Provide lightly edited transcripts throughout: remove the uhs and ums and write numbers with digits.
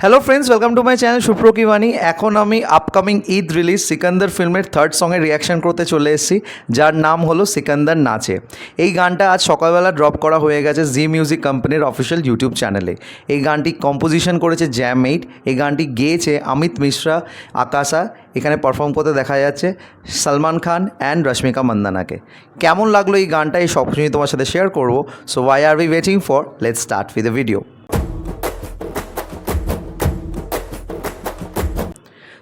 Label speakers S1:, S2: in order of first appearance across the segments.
S1: Hello friends, welcome to my channel সুপ্র কি বাণী। এখন আমি আপকামিং ঈদ রিলিজ সিকান্দার ফিল্মের থার্ড সঙ্গের রিয়াকশন করতে চলে এসেছি, যার নাম হলো সিকান্দার নাচে। এই গানটা আজ সকালবেলা ড্রপ করা হয়ে গেছে জি মিউজিক কোম্পানির অফিসিয়াল ইউটিউব চ্যানেলে। এই গানটি কম্পোজিশন করেছে জ্যাম এইট। এই গানটি গেয়েছে অমিত মিশ্রা, আকাশা। এখানে পারফর্ম করতে দেখা যাচ্ছে সলমান খান অ্যান্ড রশ্মিকা মন্দানাকে। কেমন লাগলো এই গানটা, এই সব কিছুই তোমার সাথে শেয়ার করবো। So why are we waiting for, let's start with the video.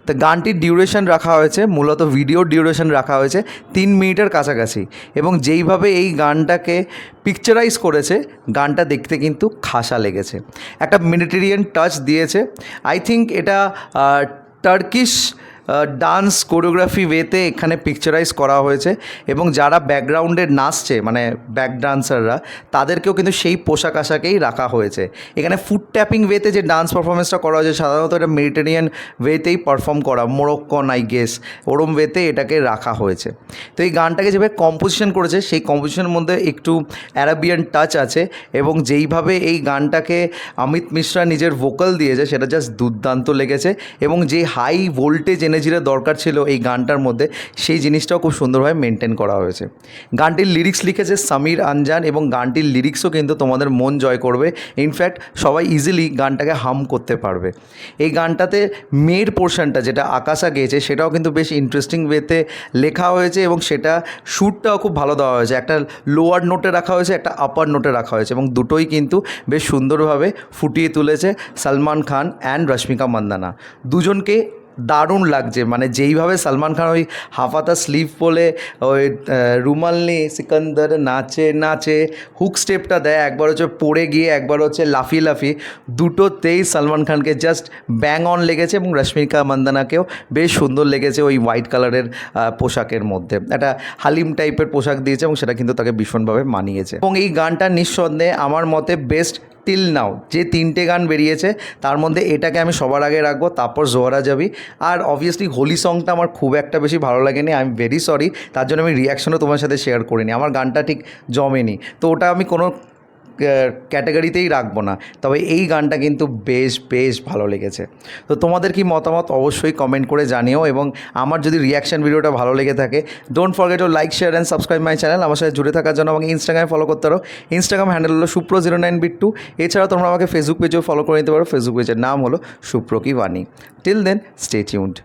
S1: তো গানটির ডিউরেশন রাখা হয়েছে, মূলত ভিডিওর ডিউরেশন রাখা হয়েছে 3 মিনিটের কাছাকাছি, এবং যেইভাবে এই গানটাকে পিকচারাইজ করেছে, গানটা দেখতে কিন্তু খাসা লেগেছে। একটা মেডিটেরিয়ান টাচ দিয়েছে। আই থিঙ্ক এটা টার্কিশ ডান্স কোরিওগ্রাফি ওয়েতে এখানে পিকচারাইজ করা হয়েছে, এবং যারা ব্যাকগ্রাউন্ডে নাচছে মানে ব্যাক ডান্সাররা, তাদেরকেও কিন্তু সেই পোশাক আশাকেই রাখা হয়েছে। এখানে ফুট ট্যাপিং ওয়েতে যে ডান্স পারফরমেন্সটা করা হয়েছে, সাধারণত এটা মেডিটেরিয়ান ওয়েতেই পারফর্ম করা, মোরক্কন আই গেস, ওরম ওয়েতে এটাকে রাখা হয়েছে। তো এই গানটাকে যেভাবে কম্পোজিশন করেছে, সেই কম্পোজিশনের মধ্যে একটু অ্যারাবিয়ান টাচ আছে, এবং যেইভাবে এই গানটাকে অমিত মিশ্রা নিজের ভোকাল দিয়েছে, সেটা জাস্ট দুর্দান্ত লেগেছে। এবং যে হাই ভোল্টেজ এনার্জির দরকার ছিল এই গানটার মধ্যে, সেই জিনিসটাও খুব সুন্দরভাবে মেনটেন করা হয়েছে। গানটির লিরিক্স লিখেছে সমীর আনজান, এবং গানটির লিরিক্সও কিন্তু তোমাদের মন জয় করবে। ইনফ্যাক্ট সবাই ইজিলি গানটাকে হাম করতে পারবে। এই গানটাতে মেয়ের পোর্শনটা যেটা আকাশা গেয়েছে, সেটাও কিন্তু বেশ ইন্টারেস্টিং ওয়েতে লেখা হয়েছে, এবং সেটা শ্যুটটাও খুব ভালো দেওয়া হয়েছে। একটা লোয়ার নোটে রাখা হয়েছে, একটা আপার নোটে রাখা হয়েছে, এবং দুটোই কিন্তু বেশ সুন্দরভাবে ফুটিয়ে তুলেছে সলমান খান অ্যান্ড রশ্মিকা মন্দানা। দুজনকে দারুণ লাগছে। মানে যেইভাবে সলমান খান ওই হাফাতা স্লিভ বলে ওই রুমাল নিয়ে সিকান্দার নাচে নাচে হুক স্টেপটা দেয়, একবার হচ্ছে পড়ে গিয়ে, একবার হচ্ছে লাফিয়ে লাফিয়ে, দুটোতেই সলমান খানকে জাস্ট ব্যাং অন লেগেছে, এবং রশ্মিকা মন্দানাকেও বেশ সুন্দর লেগেছে ওই হোয়াইট কালারের পোশাকের মধ্যে। একটা হালিম টাইপের পোশাক দিয়েছে, এবং সেটা কিন্তু তাকে ভীষণভাবে মানিয়েছে। এবং এই গানটা নিঃসন্দেহে আমার মতে বেস্ট টিল নাও। যে 3টে গান বেরিয়েছে, তার মধ্যে এটাকে আমি সবার আগে রাখবো, তারপর জোহরা যাবি। আর অবভিয়াসলি হোলি সংটা আমার খুব একটা বেশি ভালো লাগেনি, আই এম ভেরি সরি। তার জন্য আমি রিয়াকশনও তোমার সাথে শেয়ার করিনি, আমার গানটা ঠিক জমেনি। তো ওটা আমি কোনো ক্যাটাগরিতেই রাখবো না। তবে এই গানটা কিন্তু বেশ বেশ ভালো লেগেছে। তো তোমাদের কি মতামত অবশ্যই কমেন্ট করে জানিও, এবং আমার যদি রিয়াকশন ভিডিওটা ভালো লেগে থাকে, don't forget to like, share and subscribe my channel. আমার সাথে জুড়ে থাকার জন্য আমাকে ইনস্টাগ্রামে ফলো করতে পারো। ইনস্টাগ্রাম হ্যান্ডেল হলো সুপ্র09bit2। এছাড়াও তোমরা আমাকে ফেসবুক পেজেও ফলো করে নিতে পারো। ফেসবুক পেজের নাম হলো সুপ্র কি বাণী। Till then, stay tuned.